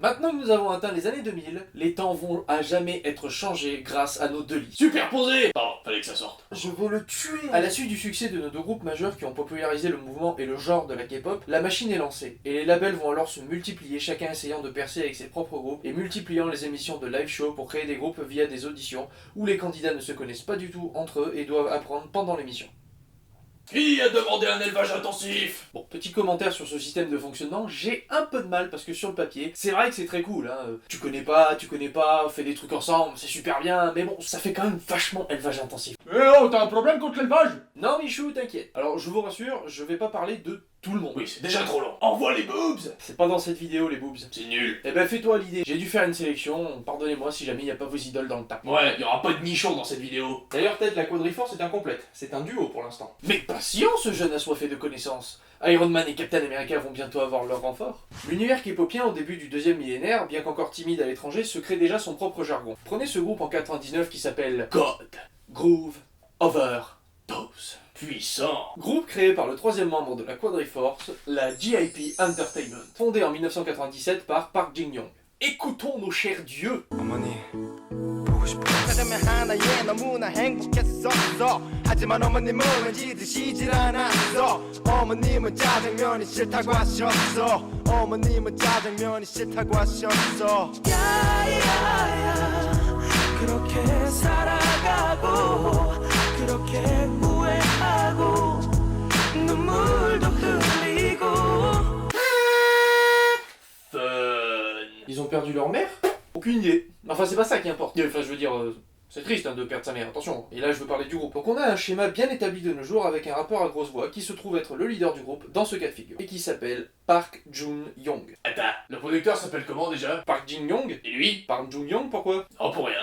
Maintenant que nous avons atteint les années 2000, les temps vont à jamais être changés grâce à nos deux lits. Superposé. Pardon, fallait que ça sorte. Je veux le tuer. À la suite du succès de nos deux groupes majeurs qui ont popularisé le mouvement et le genre de la K-pop, la machine est lancée, et les labels vont alors se multiplier, chacun essayant de percer avec ses propres groupes, et multipliant les émissions de live show pour créer des groupes via des auditions, où les candidats ne se connaissent pas du tout entre eux et doivent apprendre pendant l'émission. Qui a demandé un élevage intensif? Bon, petit commentaire sur ce système de fonctionnement, j'ai un peu de mal parce que sur le papier, c'est vrai que c'est très cool, hein. Tu connais pas, on fait des trucs ensemble, c'est super bien, mais bon, ça fait quand même vachement élevage intensif. Eh oh, t'as un problème contre l'élevage? Non Michou, t'inquiète. Alors je vous rassure, je vais pas parler de tout le monde. Oui, c'est déjà trop long. Envoie les boobs. C'est pas dans cette vidéo les boobs. C'est nul. Eh ben fais-toi l'idée, j'ai dû faire une sélection, pardonnez-moi si jamais il n'y a pas vos idoles dans le tas. Ouais, y aura pas de nichon dans cette vidéo. D'ailleurs Ted, la Quadriforce est incomplète, c'est un duo pour l'instant. Mais patience, jeune assoiffé de connaissances. Iron Man et Captain America vont bientôt avoir leur renfort. L'univers K-popien au début du deuxième millénaire, bien qu'encore timide à l'étranger, se crée déjà son propre jargon. Prenez ce groupe en 99 qui s'appelle God, Groove, Overdose. Puissant. Groupe créé par le troisième membre de la Quadriforce, la GIP Entertainment, fondée en 1997 par Park Jin-young. Écoutons nos chers dieux. 어머니 보고 싶어 찾으면 하나에 너무나 행복했었어 하지만 어머님은 왠지 드시질 않았어 어머님은 짜장면이 싫다고 하셨어 어머님은 짜장면이 싫다고 하셨어 야야야 그렇게 살아가고 그렇게 후회하고 눈물도 흘리고 Ils ont perdu leur mère? Aucune idée. Enfin, c'est pas ça qui importe. Enfin, je veux dire, c'est triste hein, de perdre sa mère, attention. Et là, je veux parler du groupe. Donc, on a un schéma bien établi de nos jours avec un rappeur à grosse voix qui se trouve être le leader du groupe dans ce cas de figure. Et qui s'appelle Park Jun-young. Attends, le producteur s'appelle comment déjà? Park Jin-young? Et lui? Park Jun-young, pourquoi? Oh, pour rien.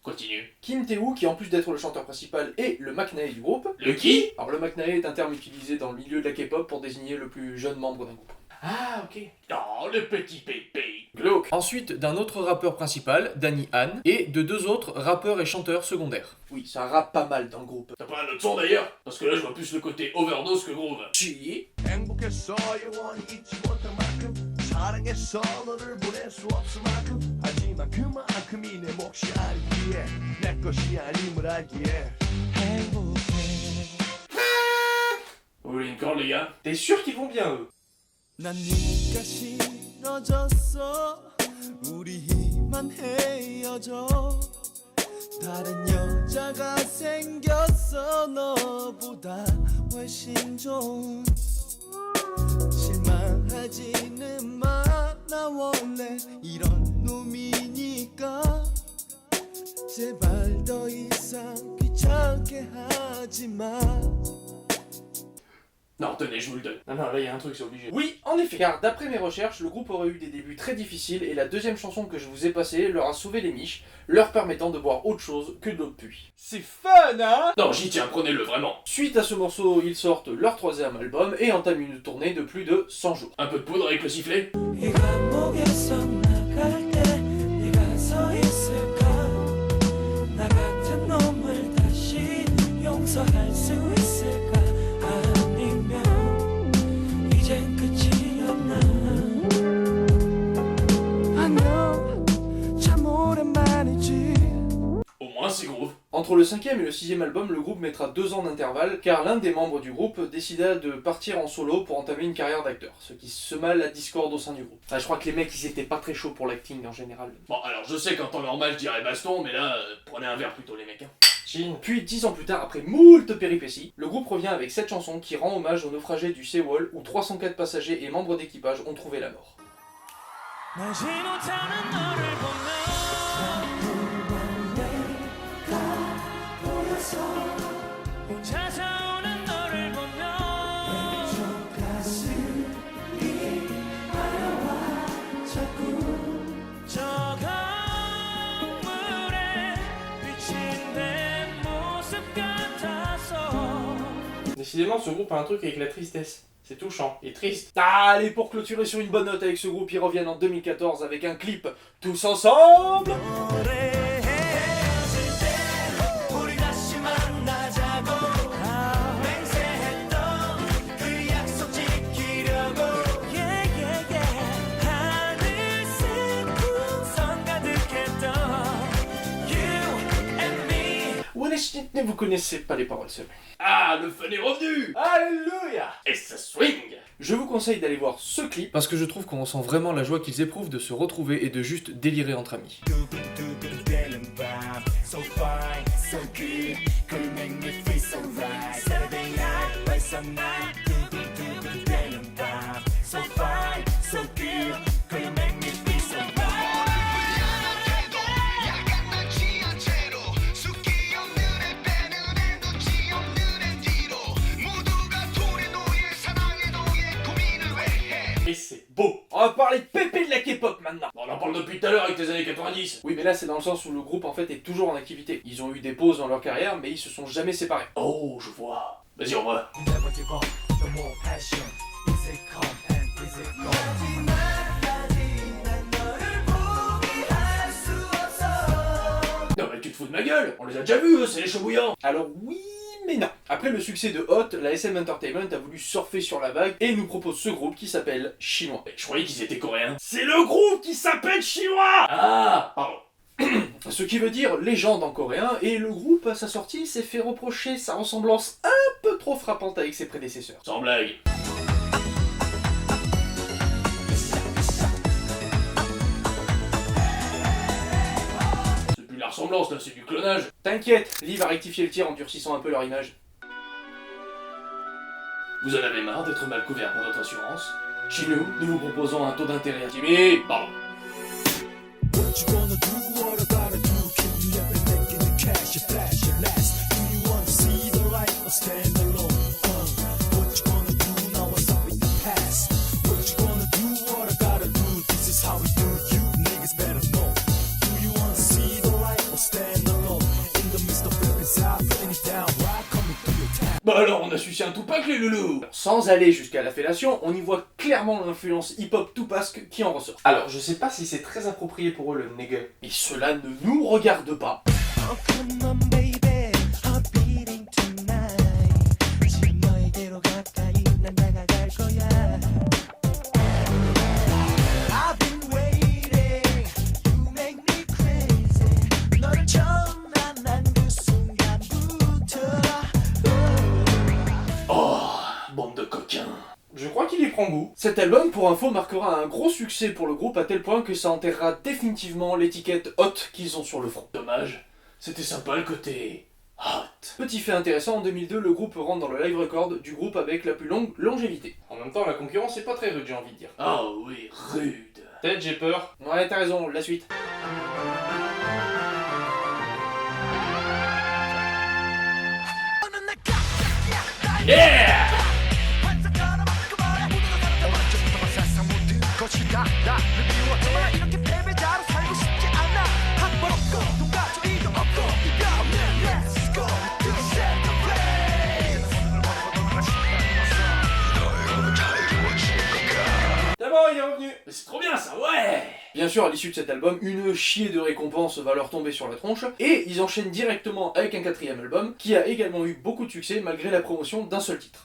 Continue. Kim Tae-woo, qui en plus d'être le chanteur principal est le McNae du groupe. Le qui? Alors, le McNae est un terme utilisé dans le milieu de la K-pop pour désigner le plus jeune membre d'un groupe. Ah, ok. Oh, le petit pépé. Glauque. Ensuite, d'un autre rappeur principal, Danny Han, et de deux autres rappeurs et chanteurs secondaires. Oui, ça rappe pas mal dans le groupe. T'as pas un autre son d'ailleurs? Parce que là, je vois plus le côté overdose que groove. Si. 행복했어 영원히 잊지 못할 만큼 사랑했어 너를 보낼 수 없을 만큼 하지만 그만큼이 내 몫이 아니기에 내 것이 아님을 알기에 행복해. Vous voulez une corde, les gars? T'es sûr qu'ils vont bien, eux? 난 네가 싫어졌어 우리만 헤어져 다른 여자가 생겼어 너보다 훨씬 좋은 실망하지는 마 나 원래 이런 놈이니까 제발 더 이상 귀찮게 하지 마 Non, tenez, je vous le donne. Non, là, il y a un truc, c'est obligé. Oui, en effet. Car d'après mes recherches, le groupe aurait eu des débuts très difficiles et la deuxième chanson que je vous ai passée leur a sauvé les miches, leur permettant de boire autre chose que de l'eau de pluie. C'est fun, hein? Non, j'y tiens, prenez-le, vraiment. Suite à ce morceau, ils sortent leur troisième album et entament une tournée de plus de 100 jours. Un peu de poudre avec le sifflet? 이 감옥에서 나갈 때 네가 서 있을까 나 같은 놈을 다시 용서할 수 있을까 아니면 이젠 끝이었나 안녕 참 오랜만이지 Au moins, c'est groove. Entre le cinquième et le sixième album, le groupe mettra 2 ans d'intervalle, car l'un des membres du groupe décida de partir en solo pour entamer une carrière d'acteur, ce qui sema la discorde au sein du groupe. Enfin, je crois que les mecs, ils étaient pas très chauds pour l'acting en général. Bon, alors je sais qu'en temps normal, je dirais baston, mais là, prenez un verre plutôt, les mecs. Hein. Puis 10 ans plus tard, après moult péripéties, le groupe revient avec cette chanson qui rend hommage aux naufragés du Seawall où 304 passagers et membres d'équipage ont trouvé la mort. 나지 못하는 너를 보면 찾아오는 너를 보면 왼쪽 가슴이 알아와 자꾸 저 강물에 비친 내 모습 같아서 Décidément, ce groupe a un truc avec la tristesse. C'est touchant et triste. Ah, allez, pour clôturer sur une bonne note avec ce groupe, ils reviennent en 2014 avec un clip tous ensemble. mais vous connaissez pas les paroles seules. Ah, le fun est revenu. Alléluia! Et ça swing. Je vous conseille d'aller voir ce clip parce que je trouve qu'on ressent vraiment la joie qu'ils éprouvent de se retrouver et de juste délirer entre amis. So fine, so good, could make me feel so right. Saturday night, by some night, 되는 밤. So fine, so good, could make me feel so right. Et c'est beau! On va parler de pépé de la K-pop maintenant! On en parle depuis tout à l'heure avec les années 90. Oui, mais là c'est dans le sens où le groupe en fait est toujours en activité. Ils ont eu des pauses dans leur carrière, mais ils se sont jamais séparés. Oh, je vois. Vas-y, on va. Never give up, the more passion. Is it calm and is it long? Non, mais tu te fous de ma gueule. On les a déjà vus, eux, c'est les chauds bouillants. Alors oui, mais non. Après le succès de Hot, la SM Entertainment a voulu surfer sur la vague et nous propose ce groupe qui s'appelle Chinois. Je croyais qu'ils étaient coréens. C'est le groupe qui s'appelle Chinois! Ah, pardon. Ce qui veut dire légende en coréen, et le groupe à sa sortie s'est fait reprocher sa ressemblance un peu trop frappante avec ses prédécesseurs. Sans blague. C'est plus de la ressemblance, là, c'est du clonage. T'inquiète, Lee va rectifier le tir en durcissant un peu leur image. Vous en avez marre d'être mal couvert par votre assurance? Chez nous, nous vous proposons un taux d'intérêt à Timmy, pardon. What you gonna do, what I gotta do, keep me up and making the cash, you flash, you last. Do you wanna see the light or stand alone? What you gonna do, now what's up with the past? What you gonna do, what I gotta do, this is how we do it, you niggas better know. Do you wanna see the light or stand alone? In the midst of flipping out, putting it down, right, coming through your town. Bah alors, on a sucé un Tupac, les loulous. Sans aller jusqu'à la fellation, on y voit clairement l'influence hip-hop Tupac qui en ressort. Alors, je sais pas si c'est très approprié pour eux le nigga, mais cela ne nous regarde pas. Oh, come on, baby, I'm beating tonight. 지금 너에게로 가까이 난 다가갈 거야. I've been waiting, you make me crazy. 너를 처음 만난 그 순간부터. Bande de coquins. Je crois qu'il y prend goût. Cet album, pour info, marquera un gros succès pour le groupe à tel point que ça enterrera définitivement l'étiquette Hot qu'ils ont sur le front. Dommage. C'était sympa le côté hot. Petit fait intéressant, en 2002, le groupe rentre dans le live record du groupe avec la plus longue longévité. En même temps, la concurrence est pas très rude, j'ai envie de dire. Ah oui, rude. Peut-être j'ai peur. Ouais, t'as raison, la suite. Yeah! C'est bon, il est revenu. Mais c'est trop bien ça, ouais! Bien sûr, à l'issue de cet album, une chier de récompenses va leur tomber sur la tronche, et ils enchaînent directement avec un quatrième album, qui a également eu beaucoup de succès malgré la promotion d'un seul titre.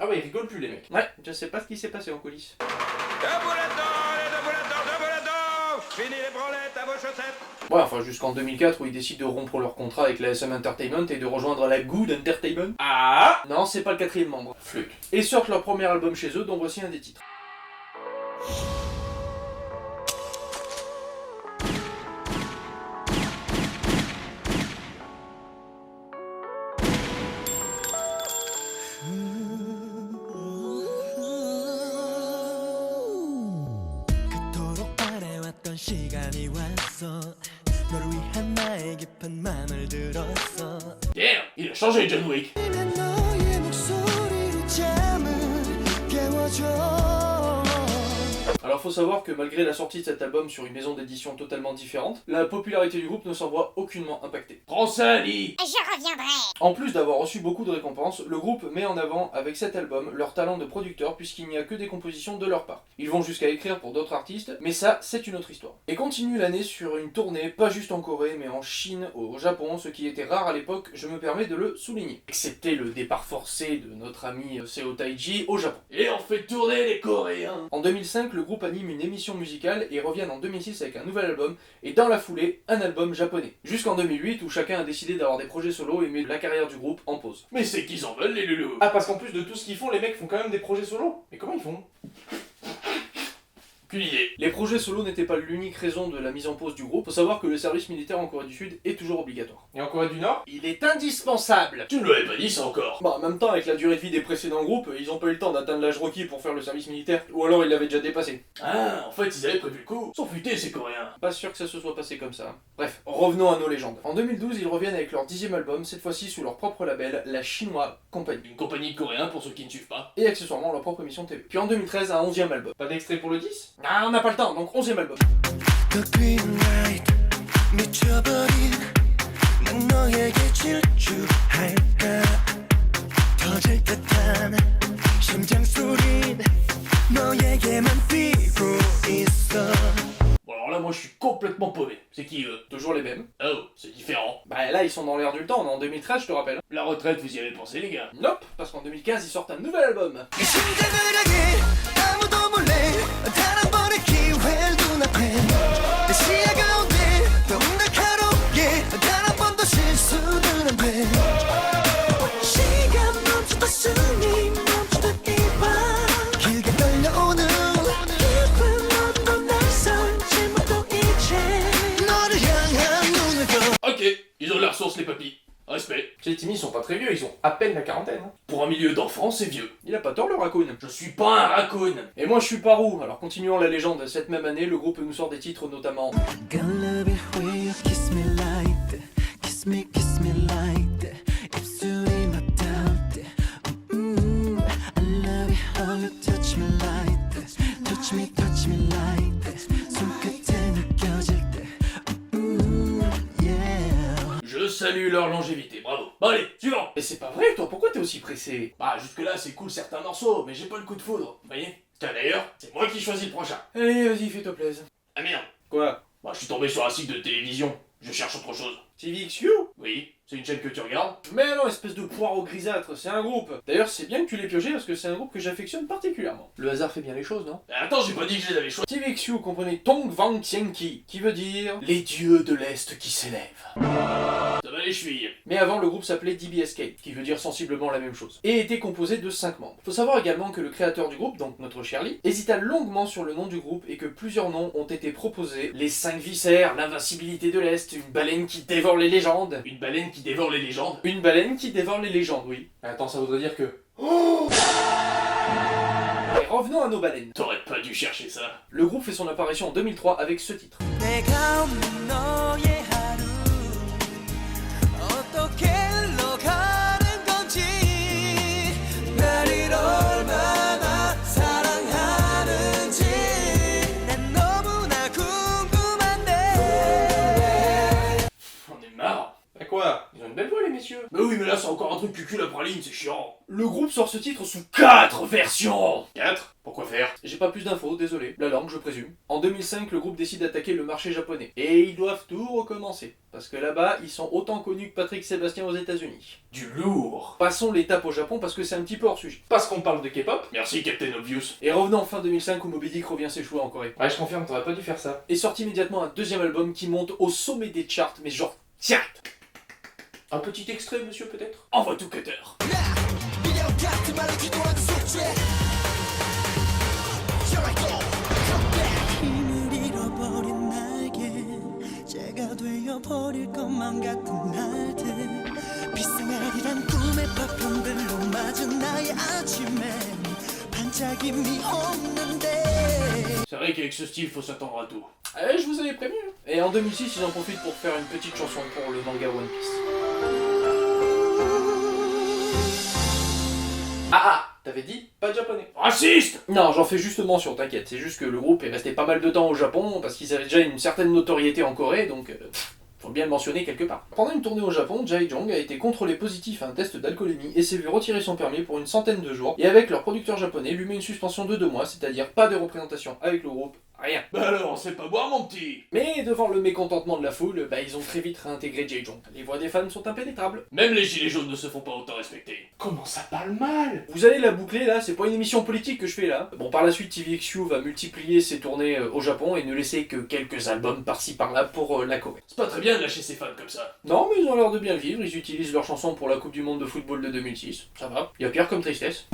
Ah ouais, ils rigolent plus les mecs. Ouais, je sais pas ce qui s'est passé en coulisses. Debout là-dedans, allez, debout là-dedans, debout là-dedans. Fini les branlettes, à vos chaussettes. Ouais, enfin jusqu'en 2004 où ils décident de rompre leur contrat avec la SM Entertainment et de rejoindre la Good Entertainment. Ah non, c'est pas le quatrième membre. Flûte. Et sortent leur premier album chez eux, dont voici un des titres. 그토록 바래왔던 시간이 왔어. 너를 위한 나의 깊은 맘을 들었어. Damn, il a changé John Wick. 너의 목소리로 잠을 깨워줘. Alors faut savoir que malgré la sortie de cet album sur une maison d'édition totalement différente, la popularité du groupe ne s'en voit aucunement impactée. Prends ça, Ali. Je reviendrai. En plus d'avoir reçu beaucoup de récompenses, le groupe met en avant avec cet album leur talent de producteur puisqu'il n'y a que des compositions de leur part. Ils vont jusqu'à écrire pour d'autres artistes, mais ça c'est une autre histoire. Et continue l'année sur une tournée, pas juste en Corée mais en Chine, au Japon, ce qui était rare à l'époque, je me permets de le souligner. Excepté le départ forcé de notre ami Seo Taiji au Japon. Et on fait tourner les Coréens. En 2005, le groupe anime une émission musicale et reviennent en 2006 avec un nouvel album, et dans la foulée, un album japonais. Jusqu'en 2008 où chacun a décidé d'avoir des projets solo et met la carrière du groupe en pause. Mais c'est qu'ils en veulent, les loulous. Ah, parce qu'en plus de tout ce qu'ils font, les mecs font quand même des projets solo. Mais comment ils font? Aucune idée. Les projets solo n'étaient pas l'unique raison de la mise en pause du groupe. Faut savoir que le service militaire en Corée du Sud est toujours obligatoire. Et en Corée du Nord, il est indispensable. Tu ne l'avais pas dit ça encore. Bah, en même temps, avec la durée de vie des précédents groupes, ils ont pas eu le temps d'atteindre l'âge requis pour faire le service militaire. Ou alors ils l'avaient déjà dépassé. Ah, en fait, ils avaient prévu le coup. Ils sont futés, ces Coréens. Pas sûr que ça se soit passé comme ça. Bref, revenons à nos légendes. En 2012, ils reviennent avec leur 10e album, cette fois-ci sous leur propre label, la Chinois Company. Une compagnie de Coréens pour ceux qui ne suivent pas. Et accessoirement leur propre émission TV. Puis en 2013, un 11e album. Pas d'extrait pour le 10? Ah, on n'a pas le temps, donc 11e album. The green light 미쳐버린 난 너에게 질주할까 터질 듯한 심장 소린 너에게만 뛰고 있어. Bon, alors là, moi, je suis complètement paumé. C'est qui, eux? Toujours les mêmes. Oh, c'est différent. Bah là, ils sont dans l'air du temps, on est en 2013, je te rappelle. La retraite, vous y avez pensé, les gars? Nope, parce qu'en 2015, ils sortent un nouvel album. 이 심장을 하게 아무도 몰래 단 한 번의 기회를 눈앞에 내 시야 가운데 더욱 날카롭게 단 한 번도 실수는 안돼 시간 멈추다 숨이 멈추듯 이밤 길게 떨려오는 깊은 어둠도 낯선 질문도 이제 너를 향한 눈을 떠 Ok, ils ont de la ressource, les papis. Respect. Ces Timmy, ils sont pas très vieux, ils ont à peine la quarantaine. Hein. Pour un milieu d'enfants, c'est vieux. Il a pas tort, le raccoon. Je suis pas un raccoon. Et moi, je suis pas roux. Alors continuons la légende. Cette même année, le groupe nous sort des titres notamment Gonna love it when you kiss me like that. Kiss me like that. 입술이 맞닿을 때. I love it how you touch me like that. Touch me like that. 손끝에 느껴질 때. Yeah. Je salue leur longévité, bravo. Bon allez, suivant. Mais c'est pas vrai, toi, pourquoi t'es aussi pressé? Bah jusque-là c'est cool certains morceaux, mais j'ai pas le coup de foudre, vous voyez. Tiens d'ailleurs, c'est moi qui choisis le prochain. Allez, vas-y, fais-toi plaisir. Ah merde. Quoi? Bah je suis tombé sur un site de télévision, je cherche autre chose. TVXQ? Oui, c'est une chaîne que tu regardes. Mais non, espèce de poireau grisâtre, c'est un groupe. D'ailleurs, c'est bien que tu l'aies pioché parce que c'est un groupe que j'affectionne particulièrement. Le hasard fait bien les choses, non? Attends, j'ai pas dit que je les avais choisis. TVXQ comprenait Tong Wang Tianqi, qui veut dire les dieux de l'Est qui s'élèvent. Ça va les chevilles. Mais avant, le groupe s'appelait DBSK, qui veut dire sensiblement la même chose, et était composé de 5 membres. Faut savoir également que le créateur du groupe, donc notre Charlie, hésita longuement sur le nom du groupe et que plusieurs noms ont été proposés. Les 5 viscères, l'invincibilité de l'Est, une baleine qui dévore les légendes. Une baleine qui dévore les légendes. Une baleine qui dévore les légendes, oui. Attends, ça voudrait dire que... Et revenons à nos baleines. T'aurais pas dû chercher ça. Le groupe fait son apparition en 2003 avec ce titre. 내가 없는 너의 하루 어떻게 흘러가는 건지 나를 얼마나 사랑하는지 난 너무나 궁금한데 On est marre. Bah quoi? Ils ont une belle voix les messieurs. Mais oui, mais là c'est encore un truc cucul la praline, c'est chiant. Le groupe sort ce titre sous 4 versions. 4. Pourquoi faire? J'ai pas plus d'infos, désolé. La langue, je présume. En 2005, le groupe décide d'attaquer le marché japonais. Et ils doivent tout recommencer. Parce que là-bas, ils sont autant connus que Patrick Sébastien aux États-Unis. Du lourd. Passons l'étape au Japon parce que c'est un petit peu hors sujet. Parce qu'on parle de K-pop. Merci Captain Obvious. Et revenons en fin 2005 où Moby Dick revient s'échouer en Corée. Ouais, je confirme, t'aurais pas dû faire ça. Et sorti immédiatement un 2e album qui monte au sommet des charts, mais genre, tiens. Un petit extrait, monsieur, peut-être? Envoie tout cutter. 미련 같은 말을 기도하는 숙제 Here I go, come back 힘을 잃어버린 나에게 제가 되어버릴 것만 같은 날들 비상하리란 꿈의 파편들로 맞은 나의 아침엔 반짝임이 없는데 C'est vrai qu'avec ce style, faut s'attendre à tout. Eh, je vous avais prévenu. Et en 2006, ils en profitent pour faire une petite chanson pour le manga One Piece. Ah ah! T'avais dit pas de japonais. Raciste! Non, j'en fais juste mention, t'inquiète. C'est juste que le groupe est resté pas mal de temps au Japon parce qu'ils avaient déjà une certaine notoriété en Corée, donc faut bien le mentionner quelque part. Pendant une tournée au Japon, Jae Jong a été contrôlé positif à un test d'alcoolémie et s'est vu retirer son permis pour une centaine de jours. Et avec leur producteur japonais, lui met une suspension de 2 mois, c'est-à-dire pas de représentation avec le groupe, rien. Bah alors, c'est pas boire mon petit! Mais devant le mécontentement de la foule, ils ont très vite réintégré Jae Jong. Les voix des fans sont impénétrables. Même les gilets jaunes ne se font pas autant respecter. Comment ça parle mal? Vous allez la boucler là, c'est pas une émission politique que je fais là. Bon, par la suite, TVXQ va multiplier ses tournées au Japon et ne laisser que quelques albums par-ci par-là pour la Corée. C'est pas très bien de lâcher ses fans comme ça. Non, mais ils ont l'air de bien le vivre, ils utilisent leurs chansons pour la Coupe du Monde de football de 2006. Ça va, y a pire comme tristesse.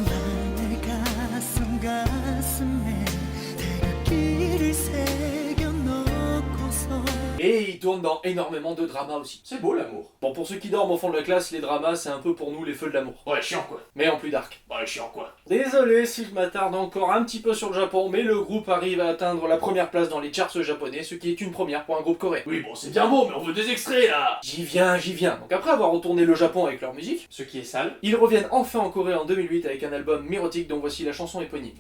Et ils tournent dans énormément de dramas aussi. C'est beau l'amour. Bon, pour ceux qui dorment au fond de la classe, les dramas, c'est un peu pour nous les feux de l'amour. Ouais, chiant quoi. Mais en plus dark. Ouais, chiant quoi. Désolé si je m'attarde encore un petit peu sur le Japon, mais le groupe arrive à atteindre la première place dans les charts japonais, ce qui est une première pour un groupe coréen. Oui, bon, c'est bien beau, mais on veut des extraits là! J'y viens. Donc après avoir retourné le Japon avec leur musique, ce qui est sale, ils reviennent enfin en Corée en 2008 avec un album Mirotic dont voici la chanson éponyme.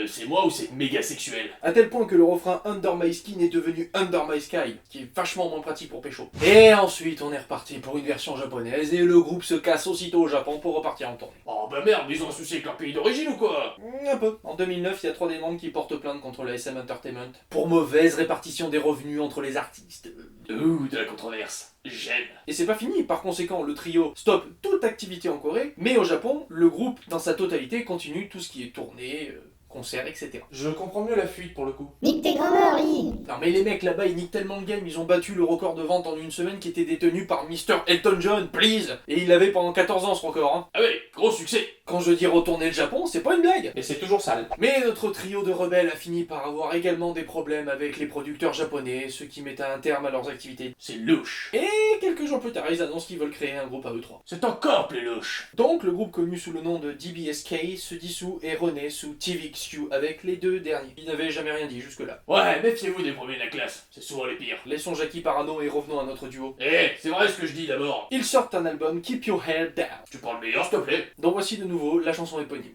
C'est moi ou c'est méga sexuel? À tel point que le refrain Under My Skin est devenu Under My Sky, qui est vachement moins pratique pour pécho. Et ensuite on est reparti pour une version japonaise et le groupe se casse aussitôt au Japon pour repartir en tournée. Oh bah merde, ils ont un souci avec leur pays d'origine ou quoi? Un peu. En 2009, il y a 3 des membres qui portent plainte contre la SM Entertainment pour mauvaise répartition des revenus entre les artistes. Ouh, de la controverse. J'aime. Et c'est pas fini, par conséquent le trio stoppe toute activité en Corée, mais au Japon, le groupe dans sa totalité continue tout ce qui est tournée, concerts, etc. Je comprends mieux la fuite pour le coup. Nique tes grands-mères, Lee. Non mais les mecs là-bas ils niquent tellement le game, ils ont battu le record de vente en une semaine qui était détenu par Mr. Elton John, please. Et il l'avait pendant 14 ans ce record, hein. Ah ouais, gros succès. Quand je dis retourner le Japon, c'est pas une blague. Et c'est toujours sale. Mais notre trio de rebelles a fini par avoir également des problèmes avec les producteurs japonais, ce qui met un terme à leurs activités. C'est louche. Et quelques jours plus tard, ils annoncent qu'ils veulent créer un groupe à eux trois. C'est encore plus louche. Donc le groupe connu sous le nom de DBSK se dissout et renaît sous TVXQ avec les 2 derniers. Ils n'avaient jamais rien dit jusque-là. Ouais, méfiez-vous des premiers de la classe. C'est souvent les pires. Laissons Jackie parano et revenons à notre duo. Eh, c'est vrai ce que je dis d'abord. Ils sortent un album Keep Your Head Down, Tu prends le meilleur s'il te plaît. dont voici de nouveau la chanson éponyme.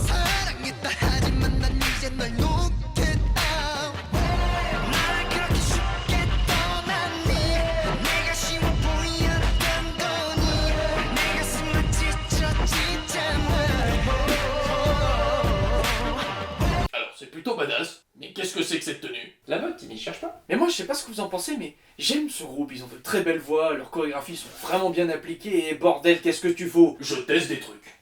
사랑했다 하지만 난 이제 널 놓겠다 날 그렇게 쉽게 떠났니 내가 쉬워 보였던 거니 내 가슴은 찢어지잖아 Alors, c'est plutôt badass, mais qu'est-ce que c'est que cette tenue? La mode, il n'y cherche pas. Mais moi, je sais pas ce que vous en pensez, mais j'aime ce groupe. Ils ont de très belles voix, leurs chorégraphies sont vraiment bien appliquées, et bordel, qu'est-ce que tu fous? Je teste des trucs.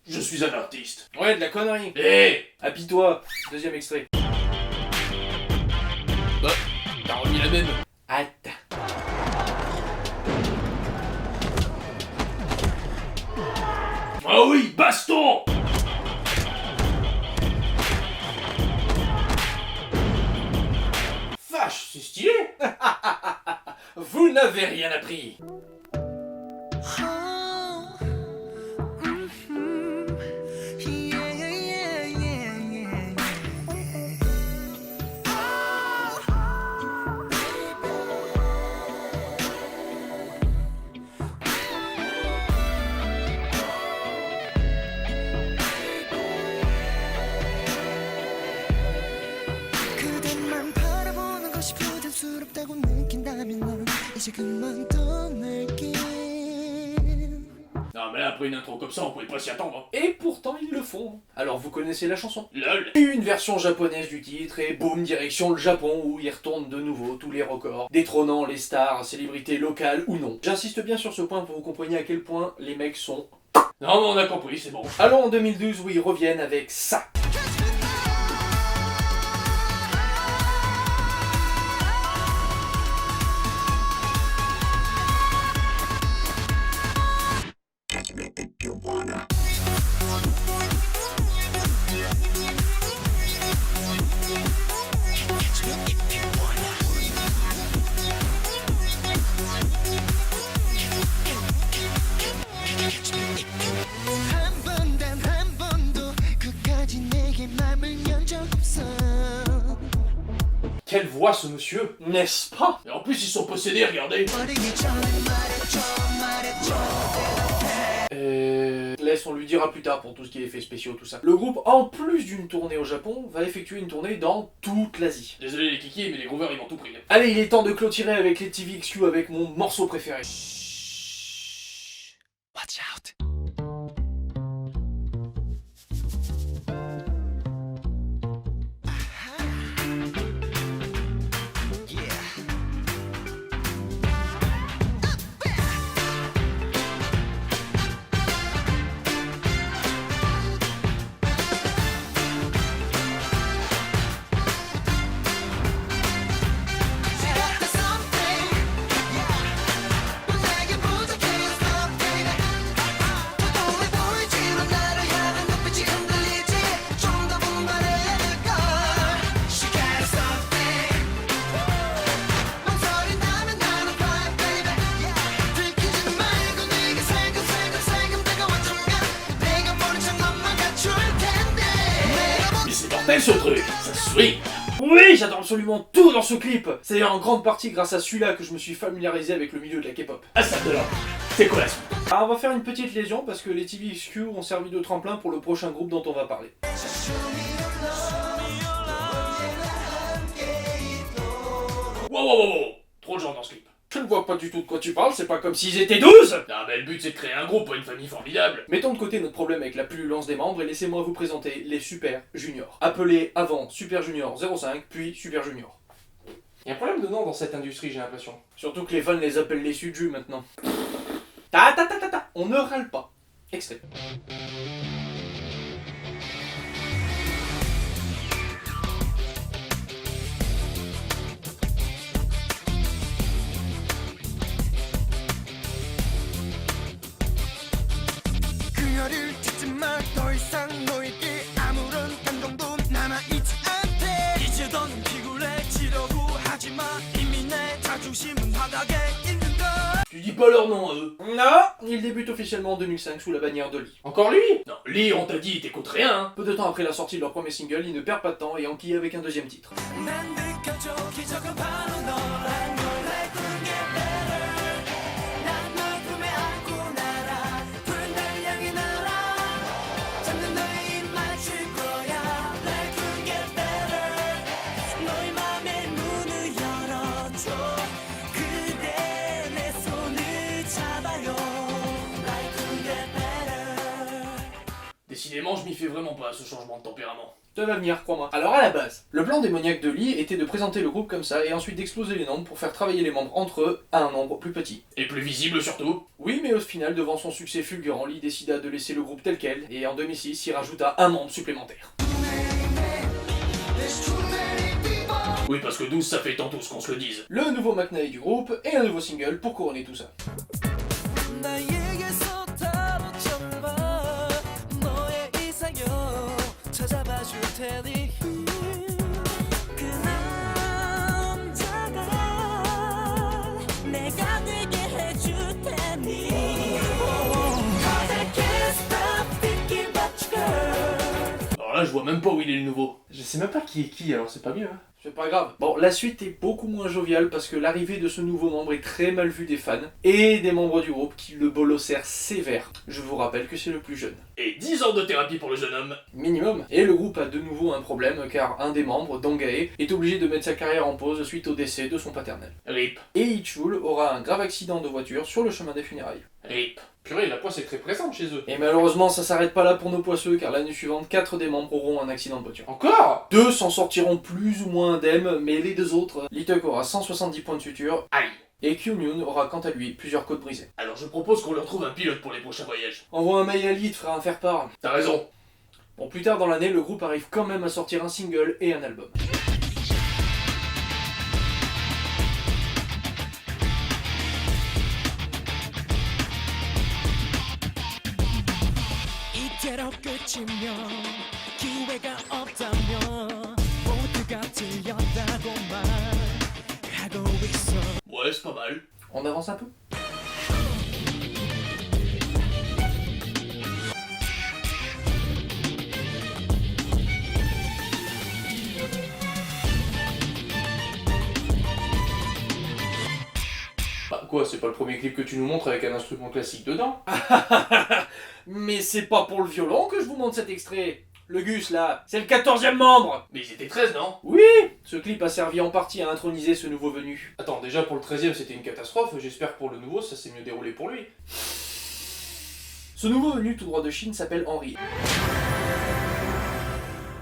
Je suis un artiste. Ouais, de la connerie. Eh, Habille-toi. Deuxième extrait. bah, t'as remis la même. Attends. Ah oui, baston! Vache, c'est stylé. Vous n'avez rien appris. 그대만 바라보는 것이 부담스럽다고 느낀다면 넌 이제 그만 떠날게 Non, mais là, après une intro comme ça, on pouvait pas s'y attendre. Et pourtant, ils le font. Alors, vous connaissez la chanson? Lol. Une version japonaise du titre et boum, direction le Japon où ils retournent de nouveau tous les records, détrônant les stars, célébrités locales ou non. J'insiste bien sur ce point pour que vous compreniez à quel point les mecs sont... Non, mais on a compris, c'est bon. Allons en 2012 où ils reviennent avec ça. 한 voit ce monsieur, n'est-ce pas? Et en plus, ils sont possédés, regardez. Laisse, on lui dira plus tard pour tout ce qui est effets spéciaux, tout ça. Le groupe, en plus d'une tournée au Japon, va effectuer une tournée dans toute l'Asie. Désolé les kikis, mais les groovers, ils m'ont tout pris. Allez, il est temps de clôturer avec les TVXQ avec mon morceau préféré. Watch out. Ce truc, ça swing. Oui, j'adore absolument tout dans ce clip. C'est d'ailleurs en grande partie grâce à celui-là que je me suis familiarisé avec le milieu de la K-pop. Ah ça de là. C'est quoi la suite? Alors on va faire une petite lésion parce que les TVXQ ont servi de tremplin pour le prochain groupe dont on va parler. Wow. Trop de gens dans ce clip. Je ne vois pas du tout de quoi tu parles, c'est pas comme s'ils étaient 12. Non mais le but c'est de créer un groupe, pas une famille formidable. Mettons de côté notre problème avec la pullulence des membres et laissez-moi vous présenter les Super Juniors. Appelés avant Super Junior 05, puis Super Junior. Il y a un problème de nom dans cette industrie, j'ai l'impression. Surtout que les fans les appellent les Suju maintenant. Ta, on ne râle pas. Extrait. 그녀를 찾지 마. 더 이상 너에게 아무런 감정도 남아있지 않대. 이제 더는 피곤해지려고 하지마. 이미 내 자존심은 바닥에 있는 걸. Tu dis pas leur nom à eux. Non, il débute officiellement en 2005 sous la bannière de Lee. Encore lui? Non, Lee, on t'a dit, t'écoutes rien, hein. Peu de temps après la sortie de leur premier single, ils ne perdent pas de temps et enquillent avec un deuxième titre. 난 느껴져 기적은 바로 너란 걸 알고 get better. 난 널 품에 안고 날아. 푸른 날 향해 날아. 잠든 너의 입 맞출 거야. Like you get better. 너의 맘의 문을 열어줘. 그대 내 손을 잡아요. Like you get better. Décidément, je m'y fais vraiment pas à ce changement de tempérament. Ça va venir, crois-moi. Alors à la base, le plan démoniaque de Lee était de présenter le groupe comme ça et ensuite d'exploser les nombres pour faire travailler les membres entre eux à un nombre plus petit. Et plus visible surtout. Oui, mais au final, devant son succès fulgurant, Lee décida de laisser le groupe tel quel et en 2006, il rajouta un membre supplémentaire. Oui, parce que 12 ça fait tant tous qu'on se le dise. Le nouveau McNay du groupe et un nouveau single pour couronner tout ça. 나에게서 다뤄져봐 너의 이상형 찾아봐 줄 테니 그 남자가 내가 되게 해줄 테니 Cause I can't stop thinking about you girl. Alors là, je vois même pas où il est le nouveau. Je sais même pas qui est qui, alors c'est pas mieux, hein. C'est pas grave. Bon, la suite est beaucoup moins joviale parce que l'arrivée de ce nouveau membre est très mal vue des fans et des membres du groupe qui le bolossèrent sévère. Je vous rappelle que c'est le plus jeune. Et 10 ans de thérapie pour le jeune homme. Minimum. Et le groupe a de nouveau un problème car un des membres, Dongae, est obligé de mettre sa carrière en pause suite au décès de son paternel. RIP. Et Ichul aura un grave accident de voiture sur le chemin des funérailles. RIP. Purée, la poisse est très présente chez eux. Et malheureusement, ça s'arrête pas là pour nos poisseux, car l'année suivante, 4 des membres auront un accident de voiture. Encore 2 s'en sortiront plus ou moins indemnes, mais les 2 autres, Lituk aura 170 points de suture, Aïe. et Kyunhyun aura quant à lui plusieurs côtes brisées. Alors je propose qu'on leur trouve un pilote pour les prochains voyages. Envoie un mail à Lee, te fera un faire-part. T'as raison. Bon, plus tard dans l'année, le groupe arrive quand même à sortir un single et un album. 이대로 끝이면 기회가 없다면 모두가 틀렸다고만 하고 있어. Ouais, c'est pas mal. On avance un peu? Quoi, c'est pas le premier clip que tu nous montres avec un instrument classique dedans? Mais c'est pas pour le violon que je vous montre cet extrait. Le Gus là, c'est le 14e membre. Mais ils étaient 13, non? Oui, ce clip a servi en partie à introniser ce nouveau venu. Attends, déjà pour le 13e c'était une catastrophe, j'espère que pour le nouveau ça s'est mieux déroulé pour lui. Ce nouveau venu tout droit de Chine s'appelle Henry.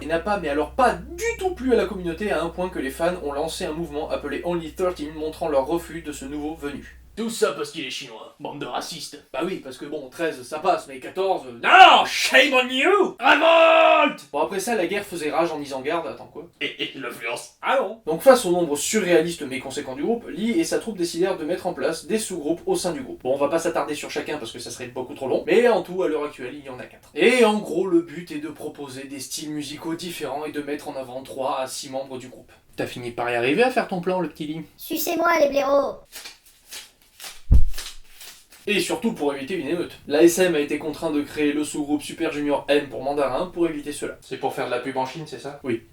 Et n'a pas, mais alors pas du tout plu à la communauté à un point que les fans ont lancé un mouvement appelé Only 13 montrant leur refus de ce nouveau venu. Tout ça parce qu'il est chinois. Bande de racistes. Bah oui, parce que bon, 13 ça passe, mais 14... Non, shame on you! Révolte! Bon après ça, la guerre faisait rage en disant garde, attends quoi? Et l'influence. Ah non! Donc face au nombre surréaliste mais conséquent du groupe, Lee et sa troupe décidèrent de mettre en place des sous-groupes au sein du groupe. Bon, on va pas s'attarder sur chacun parce que ça serait beaucoup trop long, mais en tout, à l'heure actuelle, il y en a 4. Et en gros, le but est de proposer des styles musicaux différents et de mettre en avant 3 à 6 membres du groupe. T'as fini par y arriver à faire ton plan, le petit Lee? Sucez-moi les blaireaux. Et surtout pour éviter une émeute. L'ASM a été contraint de créer le sous-groupe Super Junior M pour Mandarin pour éviter cela. C'est pour faire de la pub en Chine, c'est ça? Oui.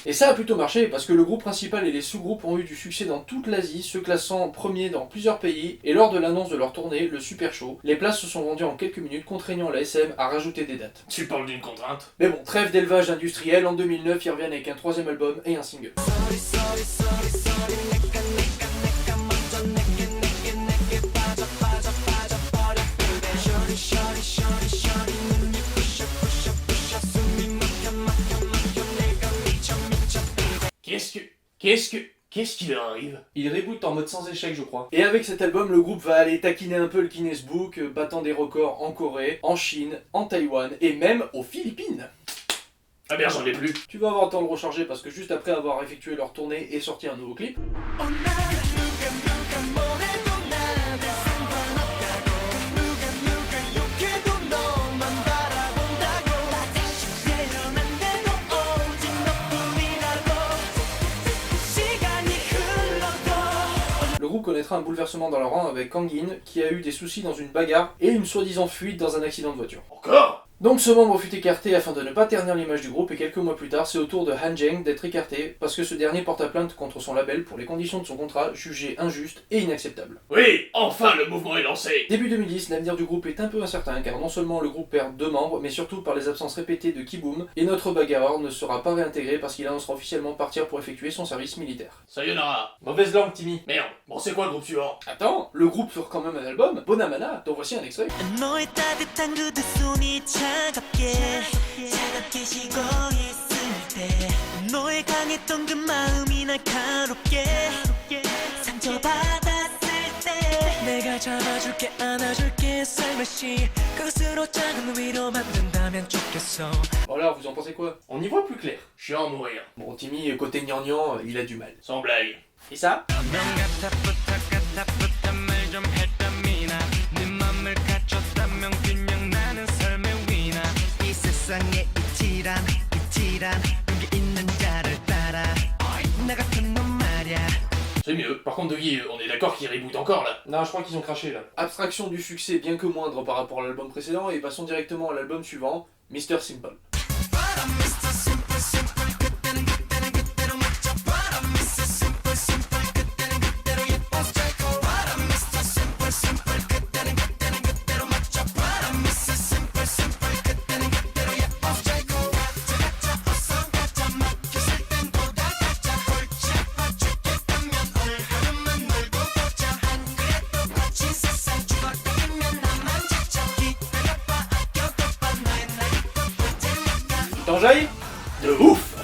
Et ça a plutôt marché parce que le groupe principal et les sous-groupes ont eu du succès dans toute l'Asie, se classant premier dans plusieurs pays, et lors de l'annonce de leur tournée, le Super Show, les places se sont vendues en quelques minutes, contraignant l'ASM à rajouter des dates. Tu parles d'une contrainte? Mais bon, trêve d'élevage industriel, en 2009, ils reviennent avec un 3e album et un single. Qu'est-ce qui leur arrive? Il reboot en mode sans échec, je crois. Et avec cet album, le groupe va aller taquiner un peu le Guinness Book, battant des records en Corée, en Chine, en Taïwan et même aux Philippines. Ah bien, j'en ai plus. Tu vas avoir le temps de recharger parce que juste après avoir effectué leur tournée et sorti un nouveau clip, le groupe connaîtra un bouleversement dans leur rang avec Kangin qui a eu des soucis dans une bagarre et une soi-disant fuite dans un accident de voiture. Encore? Donc ce membre fut écarté afin de ne pas ternir l'image du groupe et quelques mois plus tard, c'est au tour de Han Zheng d'être écarté parce que ce dernier porta plainte contre son label pour les conditions de son contrat jugées injustes et inacceptables. Oui, enfin le mouvement est lancé. Début 2010, l'avenir du groupe est un peu incertain car non seulement le groupe perd 2 membres, mais surtout par les absences répétées de Kiboom et notre bagarreur ne sera pas réintégré parce qu'il annoncera officiellement partir pour effectuer son service militaire. Sayonara. Mauvaise langue, Timmy. Merde. Bon, c'est quoi le groupe suivant? Attends, le groupe sort quand même un album, Bonamana, dont voici un extrait. 너의 따뜻한 그 두 손이 차갑게 식고 있을 때 너의 강했던 그 마음이 날카롭게 상처받았을 때 내가 잡아줄게 안아줄게 살며시 그것으로 작은 위로 만든다면 좋겠어. Voilà, vous en pensez quoi? On y voit plus clair. Chiant à mourir. Bon, Timmy, côté gnangnan, il a du mal. Sans blague. Et ça? C'est mieux. Par contre, Dougie, on est d'accord qu'il reboot encore là. Non, je crois qu'ils ont craché là. Abstraction du succès bien que moindre par rapport à l'album précédent et passons directement à l'album suivant, Mr. Simple. T'en jailles? De ouf.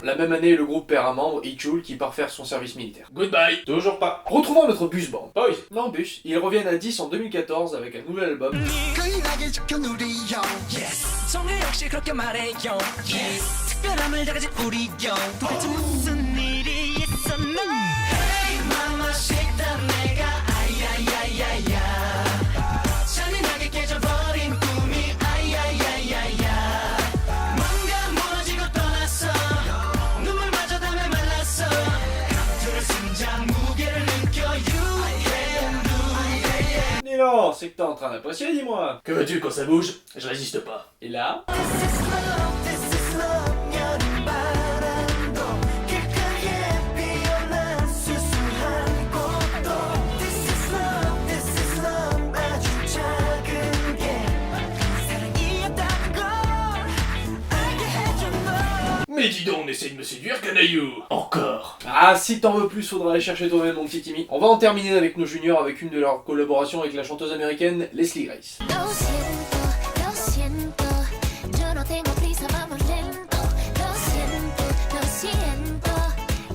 La même année, le groupe perd un membre, Ichul, qui part faire son service militaire. Goodbye. Toujours pas. Retrouvons notre Bus Band. Boys. Non, Bus. Ils reviennent à 10 en 2014 avec un nouvel album. 정을 역시 그렇게 말해요. 특별함을 다 가진 우리 형. 도대체 무슨 일이 있었나? Hey mama shake that 내가 아야야야야. 잔인하게 깨져버린 꿈이 아야야야야. 뭔가 무너지고 떠났어. 눈물마저 담에 말랐어. 들을 심장 무게를 느껴 you and Et non, c'est que t'es en train d'apprécier, dis-moi. Que veux-tu quand ça bouge? Je résiste pas. Et là? dis donc, on essaie de me séduire, canaillou. Encore. Ah, si t'en veux plus, faudra aller chercher toi-même, mon petit Timmy. On va en terminer avec nos juniors avec une de leurs collaborations avec la chanteuse américaine Leslie Grace. Lo siento, yo no tengo prisa, vamos lento. Lo siento,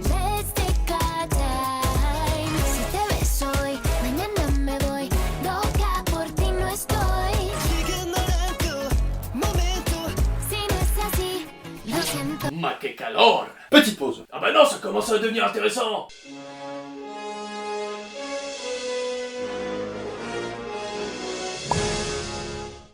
let's take our time. Si te ves hoy, mañana me voy. Loca por ti no estoy. Si no es así, lo siento. Ma que calor. Petite pause. Ah bah non, ça commence à devenir intéressant.